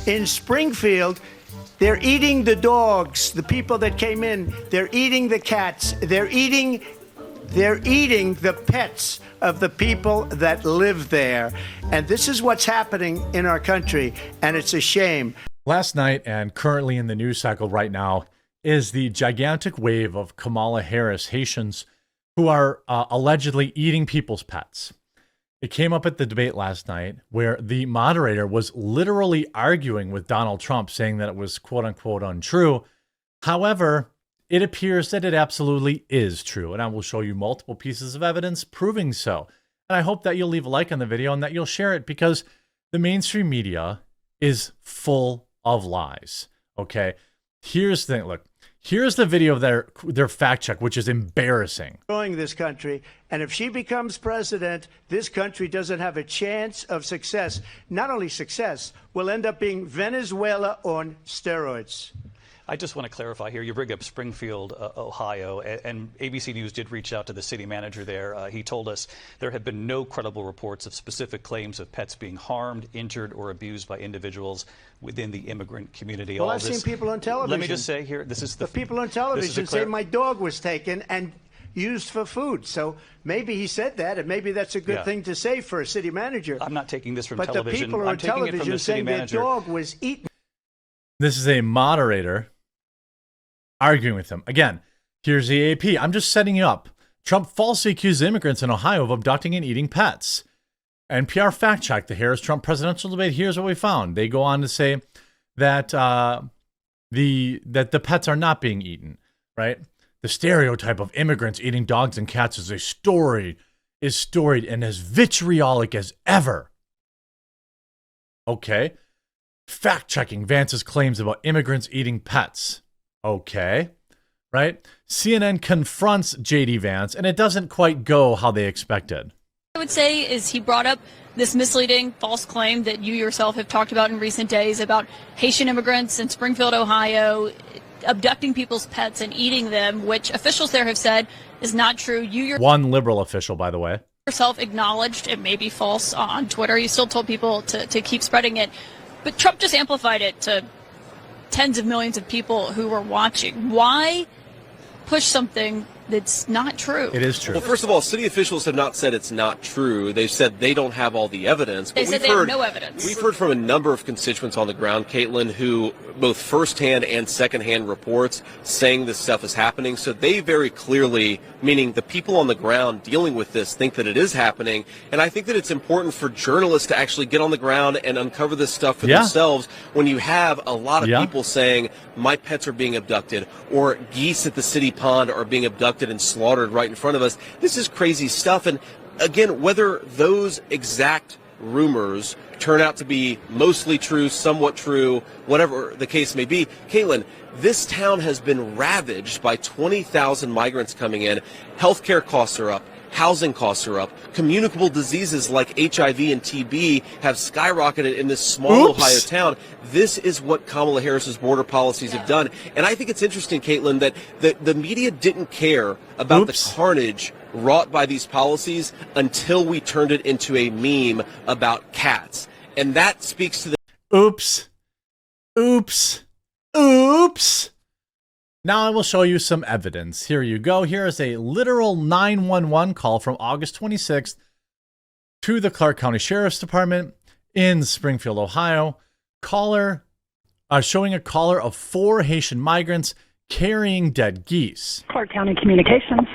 In Springfield, they're eating the dogs, the people that came in. They're eating the cats. They're eating the pets of the people that live there. And this is what's happening in our country, and it's a shame. Last night and currently in the news cycle right now is the gigantic wave of Kamala Harris Haitians who are allegedly eating people's pets. It came up at the debate last night where the moderator was literally arguing with Donald Trump, saying that it was quote unquote untrue. However, it appears that it absolutely is true, and I will show you multiple pieces of evidence proving so. And I hope that you'll leave a like on the video and that you'll share it, because the mainstream media is full of lies. Okay, here's the thing. Look, here's the video of their fact check, which is embarrassing. Destroying this country, and if she becomes president, this country doesn't have a chance of success. Not only success, we'll end up being Venezuela on steroids. I just want to clarify here. You bring up Springfield, Ohio, and ABC News did reach out to the city manager there. He told us there have been no credible reports of specific claims of pets being harmed, injured, or abused by individuals within the immigrant community. Well, I've seen people on television. Let me just say here, this is the people on television say my dog was taken and used for food. So maybe he said that, and maybe that's a good thing to say for a city manager. I'm not taking this from but television. But the people I'm on television saying their dog was eaten. This is a moderator arguing with him. Again, here's the AP. I'm just setting you up. Trump falsely accused immigrants in Ohio of abducting and eating pets. NPR fact check the Harris-Trump presidential debate. Here's what we found. They go on to say that the pets are not being eaten, right? The stereotype of immigrants eating dogs and cats is storied and as vitriolic as ever. Okay. Fact checking Vance's claims about immigrants eating pets. Okay, right? CNN confronts J.D. Vance, and it doesn't quite go how they expected. I would say is he brought up this misleading false claim that you yourself have talked about in recent days about Haitian immigrants in Springfield, Ohio, abducting people's pets and eating them, which officials there have said is not true. One liberal official, by the way. Yourself acknowledged it may be false on Twitter. You still told people to keep spreading it. But Trump just amplified it to tens of millions of people who were watching. Why push something that's not true? It is true. Well, first of all, city officials have not said it's not true. They've said they don't have all the evidence. They said they have no evidence. We've heard from a number of constituents on the ground, Caitlin, who both firsthand and secondhand reports saying this stuff is happening. So they very clearly, meaning the people on the ground dealing with this, think that it is happening. And I think that it's important for journalists to actually get on the ground and uncover this stuff for themselves when you have a lot of people saying my pets are being abducted or geese at the city pond are being abducted and slaughtered right in front of us. This is crazy stuff. And again, whether those exact rumors turn out to be mostly true, somewhat true, whatever the case may be, Caitlin, this town has been ravaged by 20,000 migrants coming in. Healthcare costs are up. Housing costs are up. Communicable diseases like HIV and TB have skyrocketed in this small Ohio town. This is what Kamala Harris's border policies have done. And I think it's interesting, Caitlin, that the media didn't care about the carnage wrought by these policies until we turned it into a meme about cats. And that speaks to the... Oops. Now I will show you some evidence. Here you go. Here is a literal 911 call from August 26th to the Clark County Sheriff's Department in Springfield, Ohio. Showing a caller of 4 Haitian migrants carrying dead geese. Clark County Communications.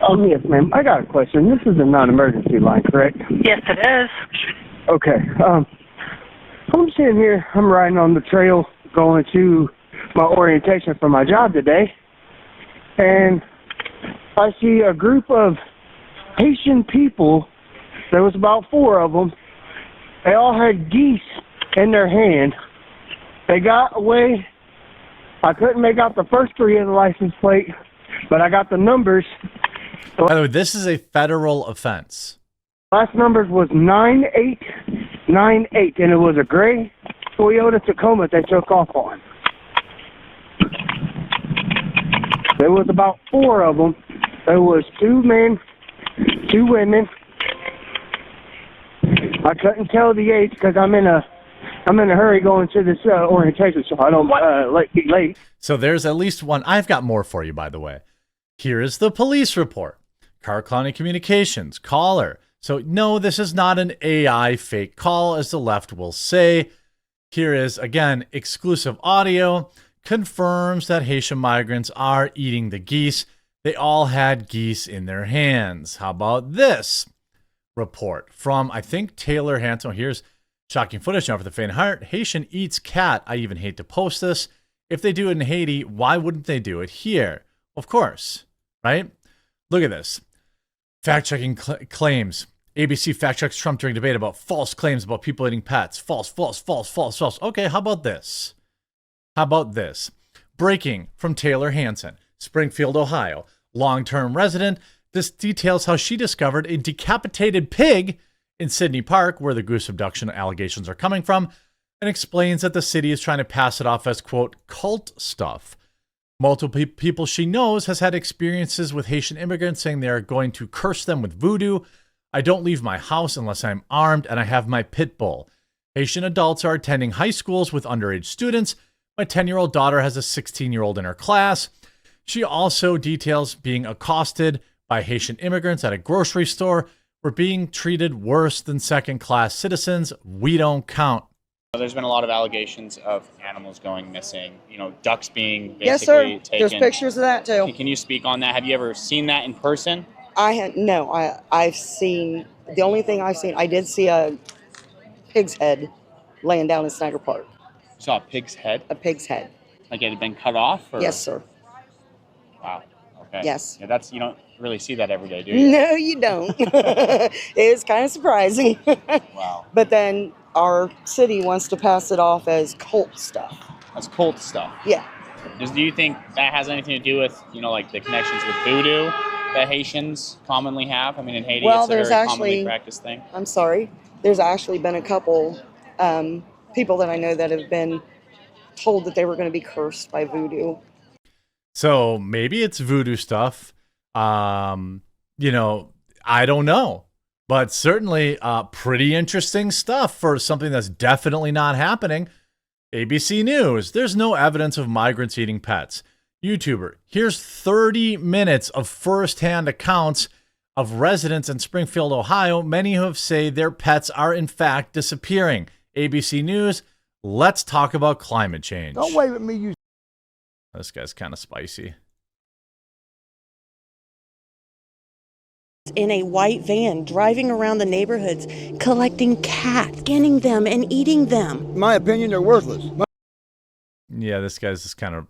Oh, yes, ma'am. I got a question. This is a non-emergency line, correct? Yes, it is. Okay. I'm sitting here. I'm riding on the trail going to my orientation for my job today, and I see a group of Haitian people. There was about 4 of them. They all had geese in their hand. They got away. I couldn't make out the first 3 of the license plate, but I got the numbers. By the way, this is a federal offense. Last numbers was 9898, and it was a gray Toyota Tacoma they took off on. There was about 4 of them. There was 2 men, 2 women. I couldn't tell the age because I'm in a I'm in a hurry going to this orientation, so I don't be late. So there's at least one. I've got more for you, by the way. Here is the police report. Carr County Communications, caller. So no, this is not an AI fake call, as the left will say. Here is, again, exclusive audio. Confirms that Haitian migrants are eating the geese. They all had geese in their hands. How about this report from, I think, Taylor Hanson? Here's shocking footage now for the faint of heart. Haitian eats cat. I even hate to post this. If they do it in Haiti, why wouldn't they do it here? Of course, right? Look at this. Fact-checking claims. ABC fact-checks Trump during debate about false claims about people eating pets. False, false, false, false, false. Okay, how about this? How about this? Breaking from Taylor Hanson, Springfield, Ohio. Long-term resident. This details how she discovered a decapitated pig in Sydney Park, where the goose abduction allegations are coming from, and explains that the city is trying to pass it off as, quote, cult stuff. Multiple people she knows has had experiences with Haitian immigrants saying they are going to curse them with voodoo. I don't leave my house unless I'm armed and I have my pit bull. Haitian adults are attending high schools with underage students. My 10-year-old daughter has a 16-year-old in her class. She also details being accosted by Haitian immigrants at a grocery store. We're being treated worse than second-class citizens. We don't count. There's been a lot of allegations of animals going missing, ducks being basically Yes, sir. taken. There's pictures of that too. Can you speak on that? Have you ever seen that in person? I've seen, the only thing I've seen, I did see a pig's head laying down in Snyder Park. You saw a pig's head? A pig's head. Like it had been cut off? Or? Yes, sir. Wow. Okay. Yes. Yeah, you don't really see that every day, do you? No, you don't. It's kind of surprising. Wow. But then our city wants to pass it off as cult stuff. That's cult stuff. Yeah. Do you think that has anything to do with, like the connections with voodoo that Haitians commonly have? I mean, in Haiti, Well, it's a there's very actually- commonly practiced thing. I'm sorry. There's actually been a couple people that I know that have been told that they were going to be cursed by voodoo. So maybe it's voodoo stuff. I don't know. But certainly pretty interesting stuff for something that's definitely not happening. ABC News. There's no evidence of migrants eating pets. YouTuber. Here's 30 minutes of firsthand accounts of residents in Springfield, Ohio, many who have said their pets are in fact disappearing. ABC News. Let's talk about climate change. Don't wave at me, you. This guy's kind of spicy. In a white van, driving around the neighborhoods, collecting cats, skinning them and eating them. In my opinion, they're worthless. Yeah, this guy's just kind of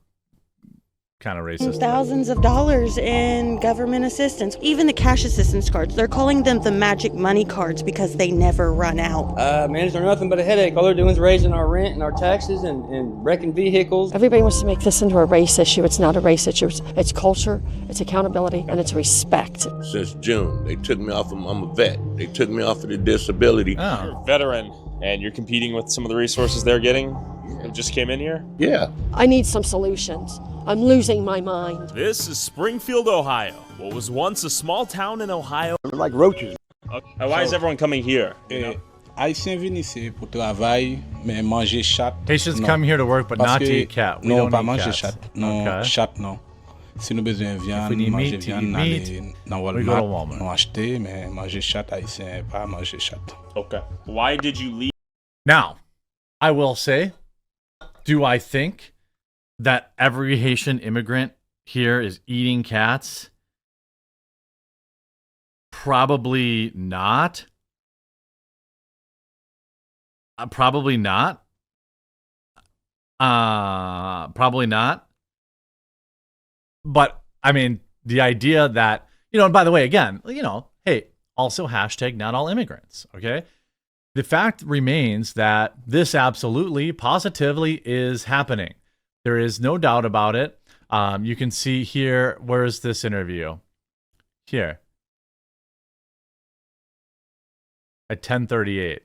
racist. Thousands of dollars in government assistance, even the cash assistance cards. They're calling them the magic money cards because they never run out. Man, they're nothing but a headache. All they're doing is raising our rent and our taxes and wrecking vehicles. Everybody wants to make this into a race issue. It's not a race issue. It's culture, it's accountability, and it's respect. Since June, they took me off of, I'm a vet. They took me off of the disability. Oh. You're a veteran, and you're competing with some of the resources they're getting. You just came in here? Yeah. I need some solutions. I'm losing my mind. This is Springfield, Ohio. What was once a small town in Ohio. They're like roaches. Why is everyone coming here? Haïtiens viennent ici pour travailler, mais manger chat. Haitians come here to work, but not to eat cat. We Non, don't pas eat manger cats. chat. Non, Okay. chat non. Si nous besoin If viande, we need manger meat, to viande, eat aller meat, dans we go to Walmart, Walmart. nous acheter, mais manger chat haïtien, pas manger chat. Okay. Why did you leave? Now, I will say, do I think that every Haitian immigrant here is eating cats? Probably not. Probably not. Probably not. But I mean, the idea that, and by the way, again, hey, also hashtag not all immigrants. Okay. The fact remains that this absolutely, positively is happening. There is no doubt about it. You can see here, where's this interview? Here. At 10:38.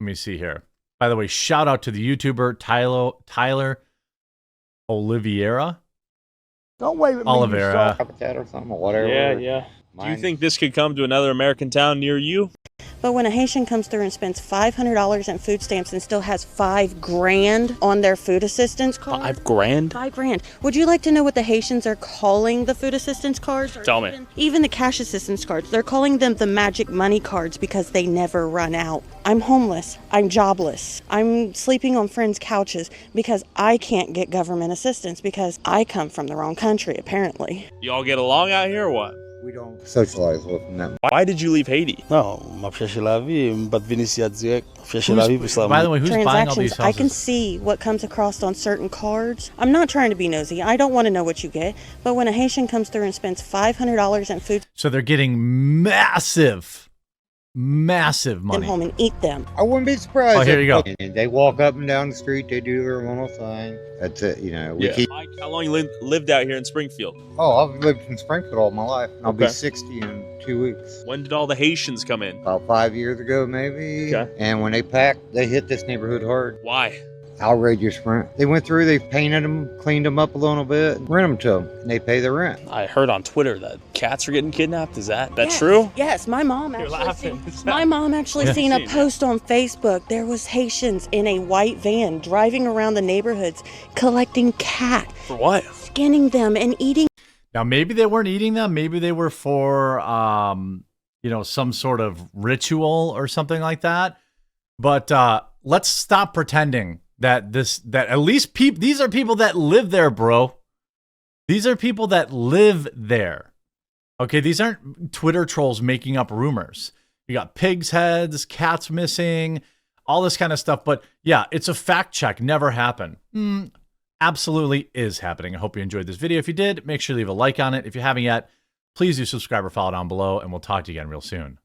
Let me see here. By the way, shout out to the YouTuber Tyler Oliveira. Don't wave at me. Oliveira. Cat or something or whatever. Yeah. Do you think this could come to another American town near you? But when a Haitian comes through and spends $500 in food stamps and still has $5,000 on their food assistance card. $5,000? $5,000. Would you like to know what the Haitians are calling the food assistance cards? Tell me. Even the cash assistance cards. They're calling them the magic money cards because they never run out. I'm homeless. I'm jobless. I'm sleeping on friends' couches because I can't get government assistance because I come from the wrong country, apparently. You all get along out here or what? We don't socialize with them. Why did you leave Haiti? Non, m'a cherché la vie, m'pas venir ici à direct. Chercher la vie pour ça. By the way, who's buying all these Transactions, I can houses? see what comes across on certain cards. I'm not trying to be nosy. I don't want to know what you get. But when a Haitian comes through and spends $500 in food So they're getting massive money. home and eat them. I wouldn't be surprised. Oh, here you go. And they walk up and down the street. They do their little thing. That's it. You know, we keep. Mike, how long you lived out here in Springfield? Oh, I've lived in Springfield all my life. I'll be Okay. 60 in 2 weeks. When did all the Haitians come in? About 5 years ago, maybe. Okay. And when they packed, they hit this neighborhood hard. Why? Outrageous rent. They went through, they painted them, cleaned them up a little bit, rent them to them, and they pay the rent. I heard on Twitter that cats are getting kidnapped. Is that Yes, true? Yes, my mom You're actually laughing. seen a post on Facebook. There was Haitians in a white van driving around the neighborhoods collecting cat, For what? skinning them and eating. Now, maybe they weren't eating them. Maybe they were for, some sort of ritual or something like that. But let's stop pretending that at least these are people that live there, bro. These are people that live there. Okay, these aren't Twitter trolls making up rumors. You got pigs' heads, cats missing, all this kind of stuff. But yeah, it's a fact check. Never happened. Absolutely is happening. I hope you enjoyed this video. If you did, make sure you leave a like on it. If you haven't yet, please do subscribe or follow down below, and we'll talk to you again real soon.